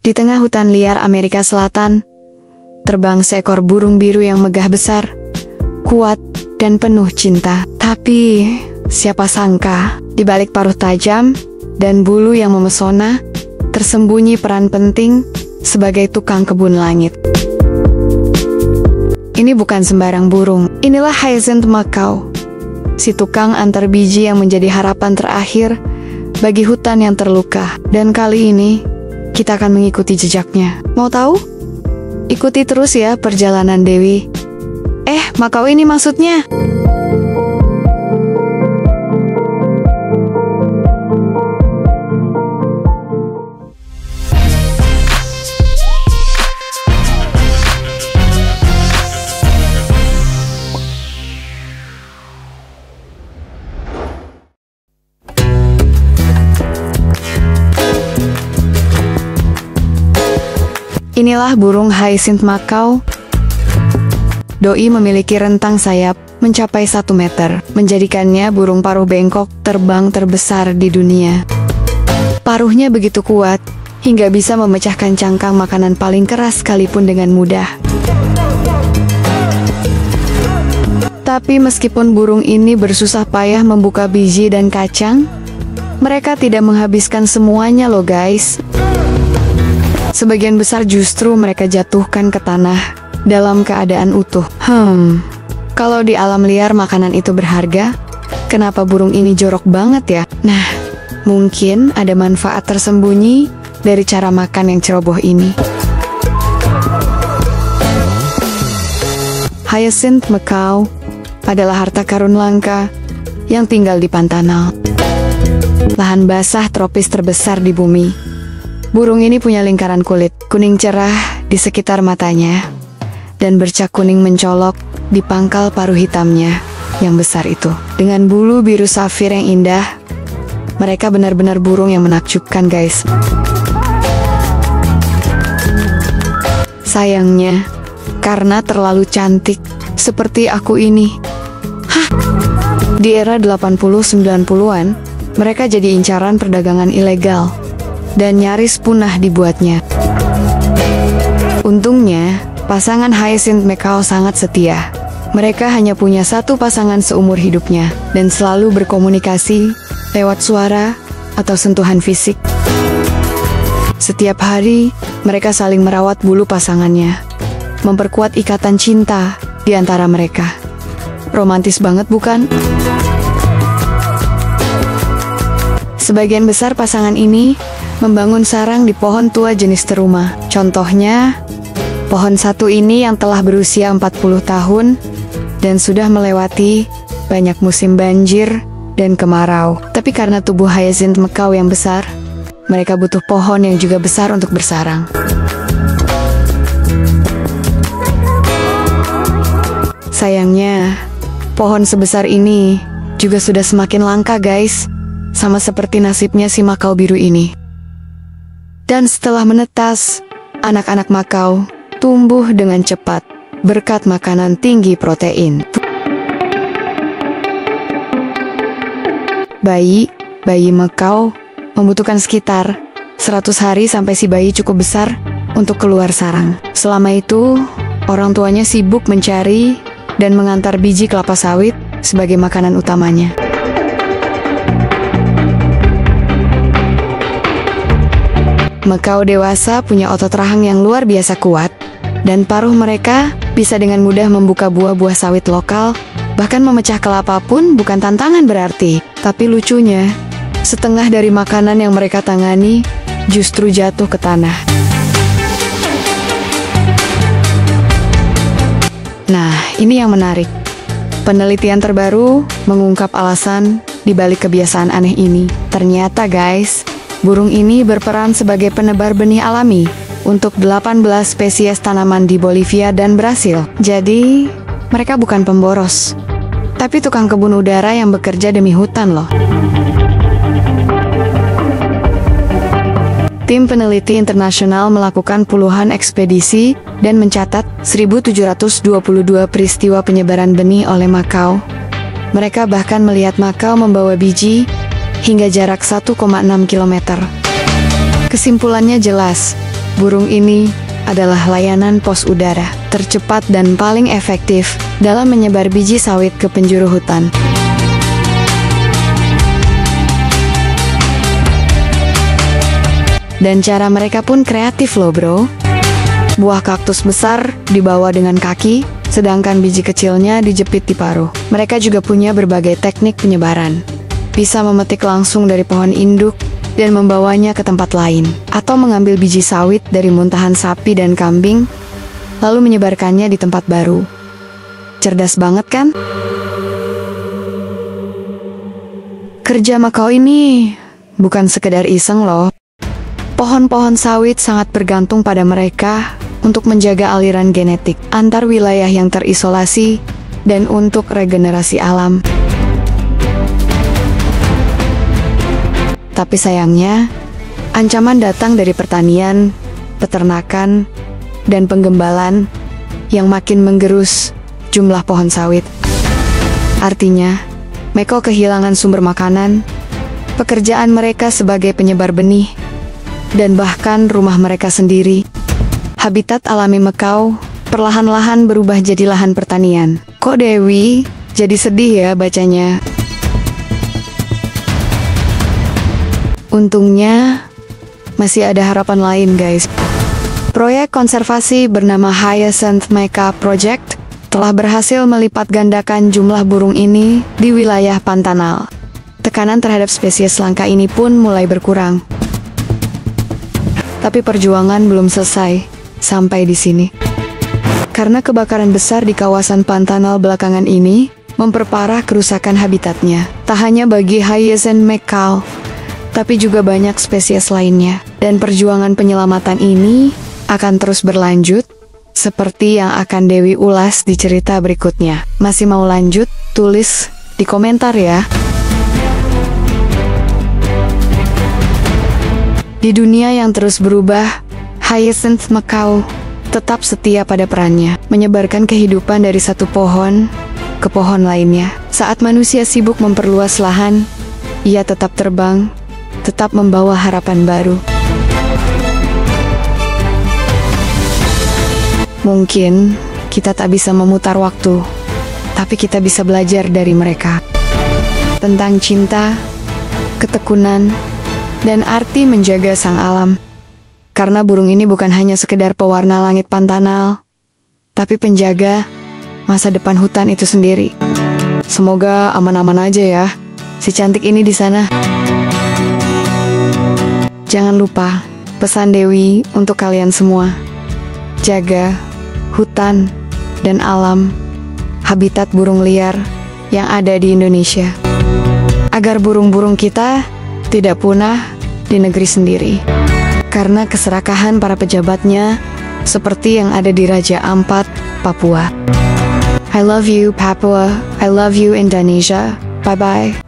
Di tengah hutan liar Amerika Selatan, terbang seekor burung biru yang megah besar, kuat, dan penuh cinta. Tapi, siapa sangka, di balik paruh tajam dan bulu yang memesona, tersembunyi peran penting sebagai tukang kebun langit. Ini bukan sembarang burung, inilah Hyacinth Macaw, si tukang antar biji yang menjadi harapan terakhir bagi hutan yang terluka. Dan kali ini, kita akan mengikuti jejaknya. Mau tahu? Ikuti terus ya perjalanan Dewi. Macaw ini maksudnya. Inilah burung Hyacinth Macaw. Doi memiliki rentang sayap mencapai 1 meter, menjadikannya burung paruh bengkok terbang terbesar di dunia. Paruhnya begitu kuat, hingga bisa memecahkan cangkang makanan paling keras sekalipun dengan mudah. Tapi meskipun burung ini bersusah payah membuka biji dan kacang, mereka tidak menghabiskan semuanya loh guys. Sebagian besar justru mereka jatuhkan ke tanah dalam keadaan utuh. Kalau di alam liar makanan itu berharga, kenapa burung ini jorok banget ya? Nah, mungkin ada manfaat tersembunyi dari cara makan yang ceroboh ini. Hyacinth Macaw adalah harta karun langka yang tinggal di Pantanal, lahan basah tropis terbesar di bumi. Burung ini punya lingkaran kulit kuning cerah di sekitar matanya, dan bercak kuning mencolok di pangkal paruh hitamnya yang besar itu. Dengan bulu biru safir yang indah, mereka benar-benar burung yang menakjubkan guys. Sayangnya, karena terlalu cantik seperti aku ini, di era 80-90-an, mereka jadi incaran perdagangan ilegal dan nyaris punah dibuatnya. Untungnya, pasangan Hyacinth Macaw sangat setia. Mereka hanya punya satu pasangan seumur hidupnya, dan selalu berkomunikasi lewat suara atau sentuhan fisik. Setiap hari, mereka saling merawat bulu pasangannya, memperkuat ikatan cinta di antara mereka. Romantis banget bukan? Sebagian besar pasangan ini membangun sarang di pohon tua jenis teruma. Contohnya, pohon satu ini yang telah berusia 40 tahun dan sudah melewati banyak musim banjir dan kemarau. Tapi karena tubuh Hyacinth Macaw yang besar, mereka butuh pohon yang juga besar untuk bersarang. Sayangnya, pohon sebesar ini juga sudah semakin langka guys, sama seperti nasibnya si Macaw biru ini. Dan setelah menetas, anak-anak Macaw tumbuh dengan cepat berkat makanan tinggi protein. Bayi Macaw membutuhkan sekitar 100 hari sampai si bayi cukup besar untuk keluar sarang. Selama itu, orang tuanya sibuk mencari dan mengantar biji kelapa sawit sebagai makanan utamanya. Macaw dewasa punya otot rahang yang luar biasa kuat, dan paruh mereka bisa dengan mudah membuka buah-buah sawit lokal, bahkan memecah kelapa pun bukan tantangan berarti. Tapi lucunya, setengah dari makanan yang mereka tangani justru jatuh ke tanah. Nah, ini yang menarik. Penelitian terbaru mengungkap alasan di balik kebiasaan aneh ini. Ternyata guys, burung ini berperan sebagai penebar benih alami untuk 18 spesies tanaman di Bolivia dan Brasil. Jadi, mereka bukan pemboros, tapi tukang kebun udara yang bekerja demi hutan loh. Tim peneliti internasional melakukan puluhan ekspedisi dan mencatat 1.722 peristiwa penyebaran benih oleh Macaw. Mereka bahkan melihat Macaw membawa biji hingga jarak 1,6 km. Kesimpulannya jelas, burung ini adalah layanan pos udara tercepat dan paling efektif dalam menyebar biji sawit ke penjuru hutan. Dan cara mereka pun kreatif loh bro. Buah kaktus besar dibawa dengan kaki, sedangkan biji kecilnya dijepit di paruh. Mereka juga punya berbagai teknik penyebaran. Bisa memetik langsung dari pohon induk dan membawanya ke tempat lain. Atau mengambil biji sawit dari muntahan sapi dan kambing, lalu menyebarkannya di tempat baru. Cerdas banget kan? Kerja Makau ini bukan sekedar iseng loh. Pohon-pohon sawit sangat bergantung pada mereka untuk menjaga aliran genetik antar wilayah yang terisolasi dan untuk regenerasi alam. Tapi sayangnya, ancaman datang dari pertanian, peternakan, dan penggembalan yang makin menggerus jumlah pohon sawit. Artinya, Makau kehilangan sumber makanan, pekerjaan mereka sebagai penyebar benih, dan bahkan rumah mereka sendiri. Habitat alami Makau perlahan-lahan berubah jadi lahan pertanian. Kok Dewi jadi sedih ya bacanya? Untungnya masih ada harapan lain guys. Proyek konservasi bernama Hyacinth Makau Project telah berhasil melipat gandakan jumlah burung ini di wilayah Pantanal. Tekanan terhadap spesies langka ini pun mulai berkurang. Tapi perjuangan belum selesai sampai di sini. Karena kebakaran besar di kawasan Pantanal belakangan ini memperparah kerusakan habitatnya. Tak hanya bagi Hyacinth Makau, tapi juga banyak spesies lainnya. Dan perjuangan penyelamatan ini akan terus berlanjut, seperti yang akan Dewi ulas di cerita berikutnya. Masih mau lanjut? Tulis di komentar ya. Di dunia yang terus berubah, Hyacinth Makau tetap setia pada perannya, menyebarkan kehidupan dari satu pohon ke pohon lainnya. Saat manusia sibuk memperluas lahan, ia tetap terbang, tetap membawa harapan baru. Mungkin kita tak bisa memutar waktu, tapi kita bisa belajar dari mereka. Tentang cinta, ketekunan, dan arti menjaga sang alam. Karena burung ini bukan hanya sekedar pewarna langit Pantanal, tapi penjaga masa depan hutan itu sendiri. Semoga aman-aman aja ya, si cantik ini di sana. Jangan lupa, pesan Dewi untuk kalian semua. Jaga hutan dan alam, habitat burung liar yang ada di Indonesia. Agar burung-burung kita tidak punah di negeri sendiri. Karena keserakahan para pejabatnya seperti yang ada di Raja Ampat, Papua. I love you Papua, I love you Indonesia, bye-bye.